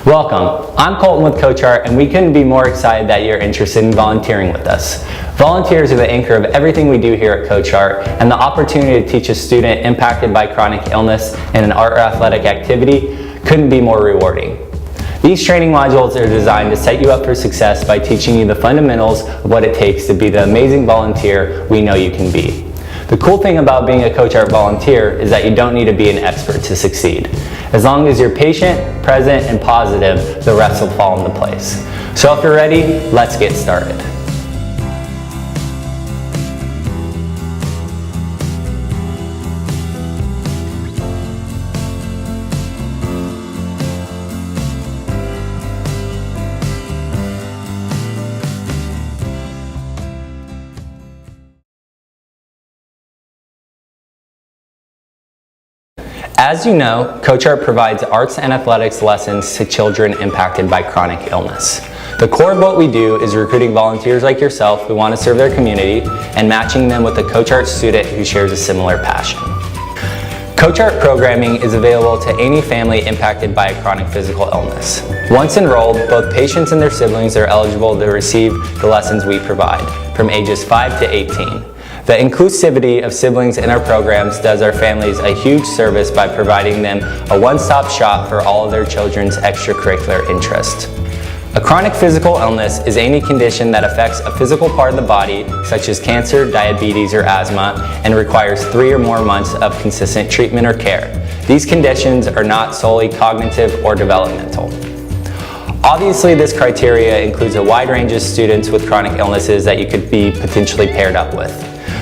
Welcome, I'm Colton with CoachArt, and we couldn't be more excited that you're interested in volunteering with us. Volunteers are the anchor of everything we do here at CoachArt, and the opportunity to teach a student impacted by chronic illness in an art or athletic activity couldn't be more rewarding. These training modules are designed to set you up for success by teaching you the fundamentals of what it takes to be the amazing volunteer we know you can be. The cool thing about being a CoachArt volunteer is that you don't need to be an expert to succeed. As long as you're patient, present, and positive, the rest will fall into place. So if you're ready, let's get started. As you know, CoachArt provides arts and athletics lessons to children impacted by chronic illness. The core of what we do is recruiting volunteers like yourself who want to serve their community and matching them with a CoachArt student who shares a similar passion. CoachArt programming is available to any family impacted by a chronic physical illness. Once enrolled, both patients and their siblings are eligible to receive the lessons we provide, from ages 5 to 18. The inclusivity of siblings in our programs does our families a huge service by providing them a one-stop shop for all of their children's extracurricular interests. A chronic physical illness is any condition that affects a physical part of the body, such as cancer, diabetes, or asthma, and requires 3 or more months of consistent treatment or care. These conditions are not solely cognitive or developmental. Obviously, this criteria includes a wide range of students with chronic illnesses that you could be potentially paired up with.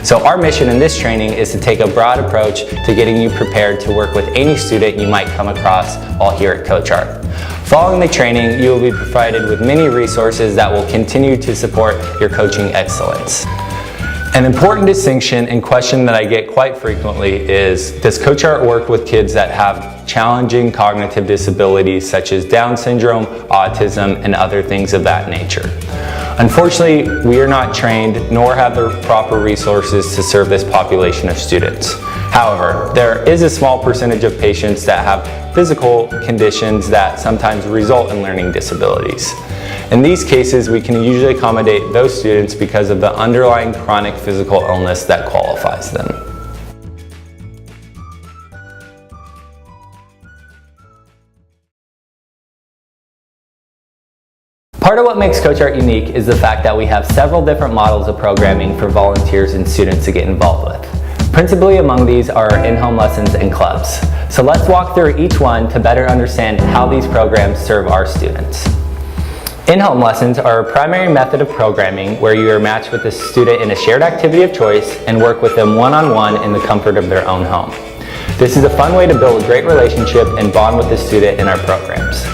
So our mission in this training is to take a broad approach to getting you prepared to work with any student you might come across while here at CoachArt. Following the training, you will be provided with many resources that will continue to support your coaching excellence. An important distinction and question that I get quite frequently is, does CoachArt work with kids that have challenging cognitive disabilities such as Down syndrome, autism, and other things of that nature? Unfortunately, we are not trained nor have the proper resources to serve this population of students. However, there is a small percentage of patients that have physical conditions that sometimes result in learning disabilities. In these cases, we can usually accommodate those students because of the underlying chronic physical illness that qualifies them. Part of what makes CoachArt unique is the fact that we have several different models of programming for volunteers and students to get involved with. Principally among these are in-home lessons and clubs. So let's walk through each one to better understand how these programs serve our students. In-home lessons are a primary method of programming where you are matched with a student in a shared activity of choice and work with them one-on-one in the comfort of their own home. This is a fun way to build a great relationship and bond with the student in our programs.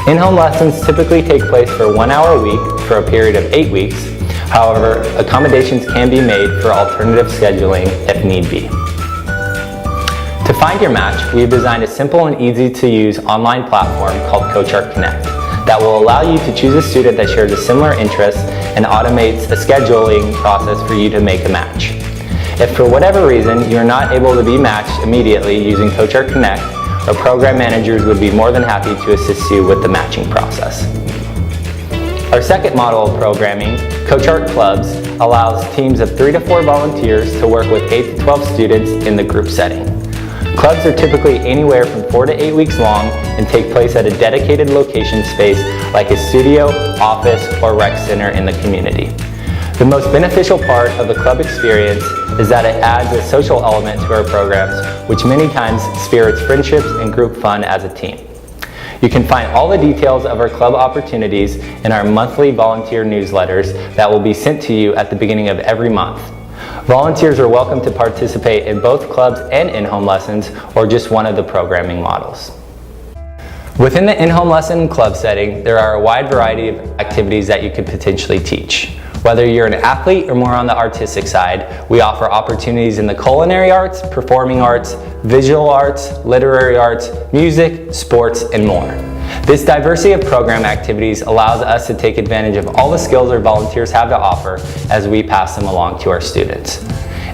In-home lessons typically take place for 1 hour a week for a period of 8 weeks. However, accommodations can be made for alternative scheduling if need be. To find your match, we've designed a simple and easy to use online platform called CoachArt Connect that will allow you to choose a student that shares a similar interest and automates a scheduling process for you to make a match. If for whatever reason you're not able to be matched immediately using CoachArt Connect, our program managers would be more than happy to assist you with the matching process. Our second model of programming, CoachArt Clubs, allows teams of 3 to 4 volunteers to work with 8 to 12 students in the group setting. Clubs are typically anywhere from 4 to 8 weeks long and take place at a dedicated location space like a studio, office, or rec center in the community. The most beneficial part of the club experience is that it adds a social element to our programs, which many times spirits friendships and group fun as a team. You can find all the details of our club opportunities in our monthly volunteer newsletters that will be sent to you at the beginning of every month. Volunteers are welcome to participate in both clubs and in-home lessons or just one of the programming models. Within the in-home lesson and club setting, there are a wide variety of activities that you could potentially teach. Whether you're an athlete or more on the artistic side, we offer opportunities in the culinary arts, performing arts, visual arts, literary arts, music, sports, and more. This diversity of program activities allows us to take advantage of all the skills our volunteers have to offer as we pass them along to our students.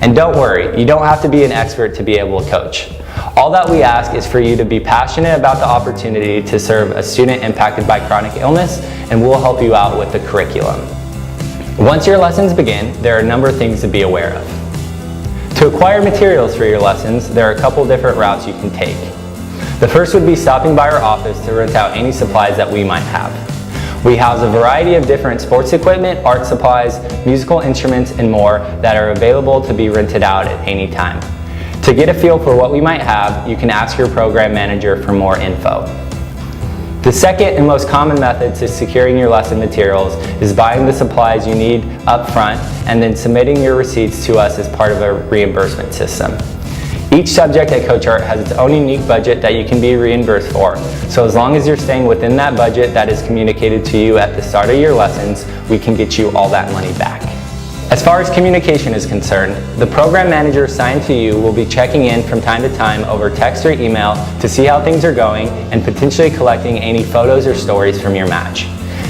And don't worry, you don't have to be an expert to be able to coach. All that we ask is for you to be passionate about the opportunity to serve a student impacted by chronic illness, and we'll help you out with the curriculum. Once your lessons begin, there are a number of things to be aware of. To acquire materials for your lessons, there are a couple different routes you can take. The first would be stopping by our office to rent out any supplies that we might have. We house a variety of different sports equipment, art supplies, musical instruments, and more that are available to be rented out at any time. To get a feel for what we might have, you can ask your program manager for more info. The second and most common method to securing your lesson materials is buying the supplies you need up front and then submitting your receipts to us as part of a reimbursement system. Each subject at CoachArt has its own unique budget that you can be reimbursed for, so as long as you're staying within that budget that is communicated to you at the start of your lessons, we can get you all that money back. As far as communication is concerned, the program manager assigned to you will be checking in from time to time over text or email to see how things are going and potentially collecting any photos or stories from your match.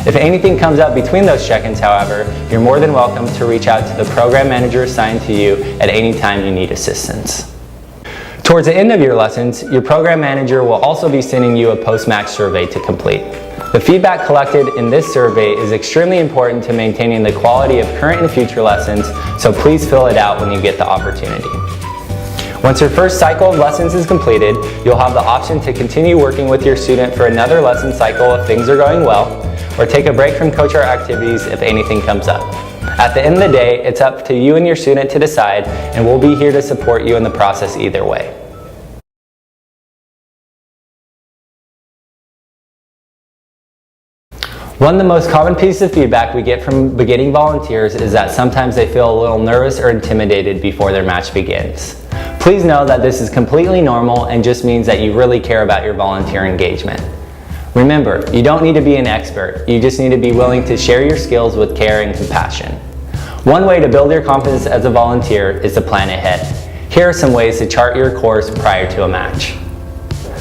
If anything comes up between those check-ins, however, you're more than welcome to reach out to the program manager assigned to you at any time you need assistance. Towards the end of your lessons, your program manager will also be sending you a post-match survey to complete. The feedback collected in this survey is extremely important to maintaining the quality of current and future lessons, so please fill it out when you get the opportunity. Once your first cycle of lessons is completed, you'll have the option to continue working with your student for another lesson cycle if things are going well, or take a break from CoachArt activities if anything comes up. At the end of the day, it's up to you and your student to decide, and we'll be here to support you in the process either way. One of the most common pieces of feedback we get from beginning volunteers is that sometimes they feel a little nervous or intimidated before their match begins. Please know that this is completely normal and just means that you really care about your volunteer engagement. Remember, you don't need to be an expert, you just need to be willing to share your skills with care and compassion. One way to build your confidence as a volunteer is to plan ahead. Here are some ways to chart your course prior to a match.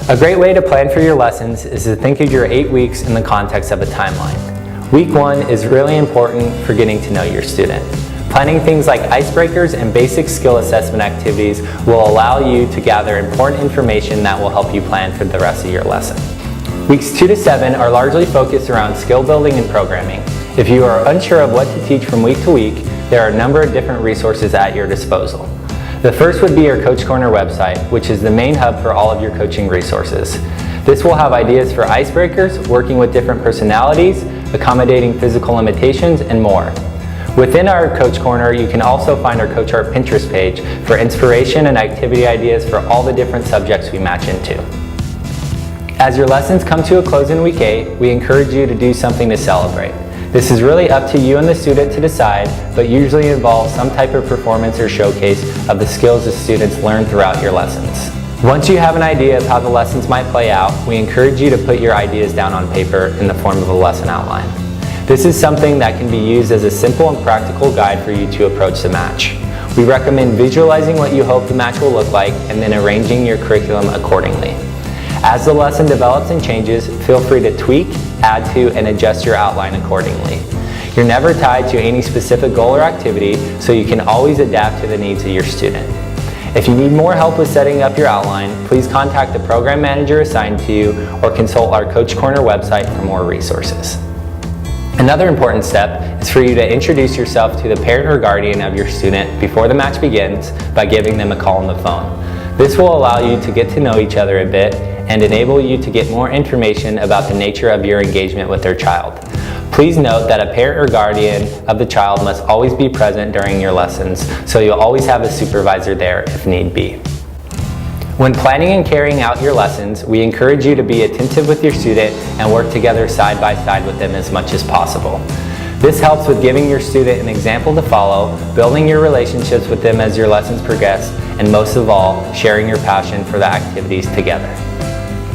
A great way to plan for your lessons is to think of your 8 weeks in the context of a timeline. Week 1 is really important for getting to know your student. Planning things like icebreakers and basic skill assessment activities will allow you to gather important information that will help you plan for the rest of your lesson. Weeks 2 to 7 are largely focused around skill building and programming. If you are unsure of what to teach from week to week, there are a number of different resources at your disposal. The first would be your Coach Corner website, which is the main hub for all of your coaching resources. This will have ideas for icebreakers, working with different personalities, accommodating physical limitations, and more. Within our Coach Corner, you can also find our CoachArt Pinterest page for inspiration and activity ideas for all the different subjects we match into. As your lessons come to a close in week 8, we encourage you to do something to celebrate. This is really up to you and the student to decide, but usually involves some type of performance or showcase of the skills the students learn throughout your lessons. Once you have an idea of how the lessons might play out, we encourage you to put your ideas down on paper in the form of a lesson outline. This is something that can be used as a simple and practical guide for you to approach the match. We recommend visualizing what you hope the match will look like and then arranging your curriculum accordingly. As the lesson develops and changes, feel free to tweak, add to, and adjust your outline accordingly. You're never tied to any specific goal or activity, so you can always adapt to the needs of your student. If you need more help with setting up your outline, please contact the program manager assigned to you or consult our Coach Corner website for more resources. Another important step is for you to introduce yourself to the parent or guardian of your student before the match begins by giving them a call on the phone. This will allow you to get to know each other a bit and enable you to get more information about the nature of your engagement with their child. Please note that a parent or guardian of the child must always be present during your lessons, so you'll always have a supervisor there if need be. When planning and carrying out your lessons, we encourage you to be attentive with your student and work together side by side with them as much as possible. This helps with giving your student an example to follow, building your relationships with them as your lessons progress, and most of all, sharing your passion for the activities together.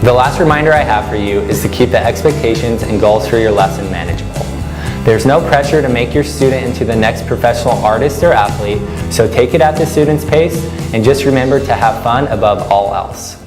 The last reminder I have for you is to keep the expectations and goals for your lesson manageable. There's no pressure to make your student into the next professional artist or athlete, so take it at the student's pace and just remember to have fun above all else.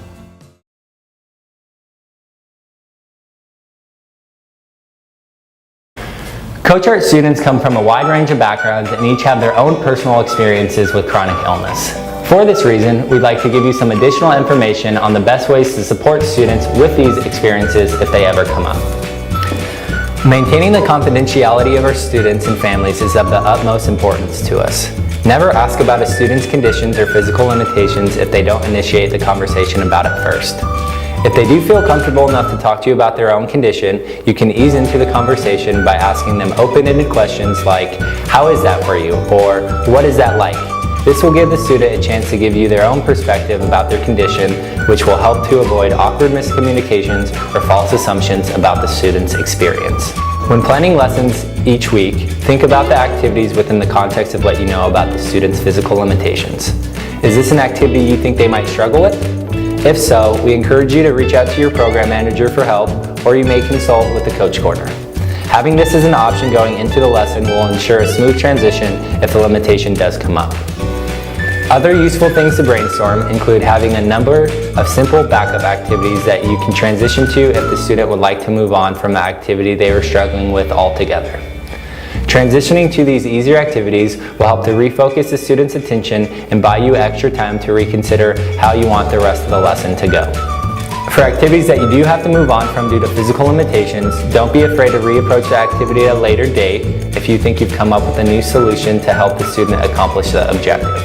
CoachArt students come from a wide range of backgrounds and each have their own personal experiences with chronic illness. For this reason, we'd like to give you some additional information on the best ways to support students with these experiences if they ever come up. Maintaining the confidentiality of our students and families is of the utmost importance to us. Never ask about a student's conditions or physical limitations if they don't initiate the conversation about it first. If they do feel comfortable enough to talk to you about their own condition, you can ease into the conversation by asking them open-ended questions like, "How is that for you?" or "What is that like?" This will give the student a chance to give you their own perspective about their condition, which will help to avoid awkward miscommunications or false assumptions about the student's experience. When planning lessons each week, think about the activities within the context of what you know about the student's physical limitations. Is this an activity you think they might struggle with? If so, we encourage you to reach out to your program manager for help, or you may consult with the Coach Corner. Having this as an option going into the lesson will ensure a smooth transition if the limitation does come up. Other useful things to brainstorm include having a number of simple backup activities that you can transition to if the student would like to move on from the activity they were struggling with altogether. Transitioning to these easier activities will help to refocus the student's attention and buy you extra time to reconsider how you want the rest of the lesson to go. For activities that you do have to move on from due to physical limitations, don't be afraid to reapproach the activity at a later date if you think you've come up with a new solution to help the student accomplish the objective.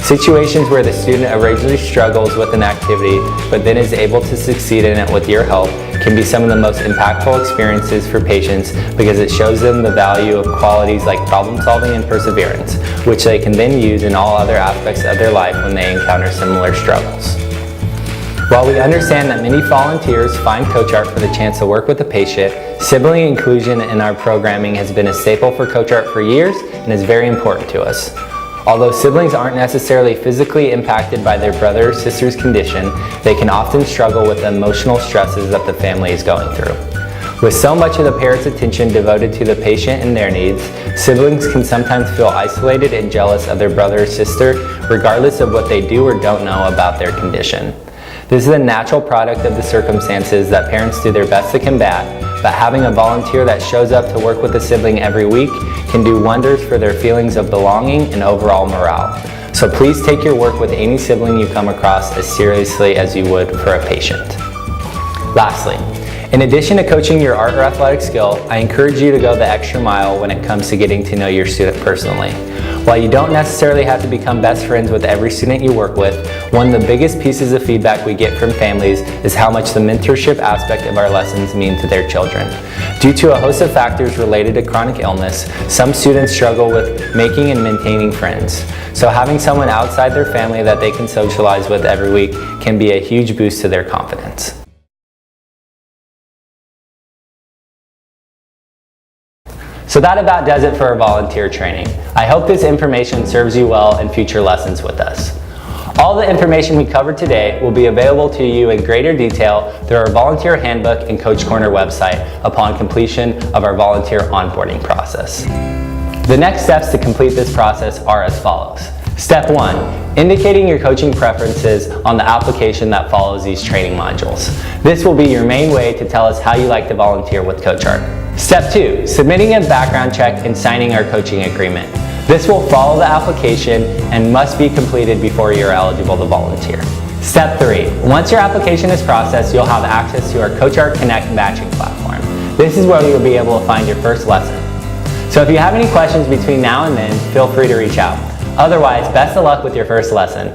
Situations where the student originally struggles with an activity but then is able to succeed in it with your help can be some of the most impactful experiences for patients because it shows them the value of qualities like problem solving and perseverance, which they can then use in all other aspects of their life when they encounter similar struggles. While we understand that many volunteers find CoachArt for the chance to work with the patient, sibling inclusion in our programming has been a staple for CoachArt for years and is very important to us. Although siblings aren't necessarily physically impacted by their brother or sister's condition, they can often struggle with the emotional stresses that the family is going through. With so much of the parent's attention devoted to the patient and their needs, siblings can sometimes feel isolated and jealous of their brother or sister, regardless of what they do or don't know about their condition. This is a natural product of the circumstances that parents do their best to combat, but having a volunteer that shows up to work with a sibling every week can do wonders for their feelings of belonging and overall morale. So please take your work with any sibling you come across as seriously as you would for a patient. Lastly, in addition to coaching your art or athletic skill, I encourage you to go the extra mile when it comes to getting to know your student personally. While you don't necessarily have to become best friends with every student you work with, one of the biggest pieces of feedback we get from families is how much the mentorship aspect of our lessons mean to their children. Due to a host of factors related to chronic illness, some students struggle with making and maintaining friends. So having someone outside their family that they can socialize with every week can be a huge boost to their confidence. So that about does it for our volunteer training. I hope this information serves you well in future lessons with us. All the information we covered today will be available to you in greater detail through our volunteer handbook and Coach Corner website upon completion of our volunteer onboarding process. The next steps to complete this process are as follows. Step 1, indicating your coaching preferences on the application that follows these training modules. This will be your main way to tell us how you like to volunteer with CoachArt. Step 2, submitting a background check and signing our coaching agreement. This will follow the application and must be completed before you're eligible to volunteer. Step 3, once your application is processed, you'll have access to our CoachArt Connect matching platform. This is where you'll be able to find your first lesson. So if you have any questions between now and then, feel free to reach out. Otherwise, best of luck with your first lesson.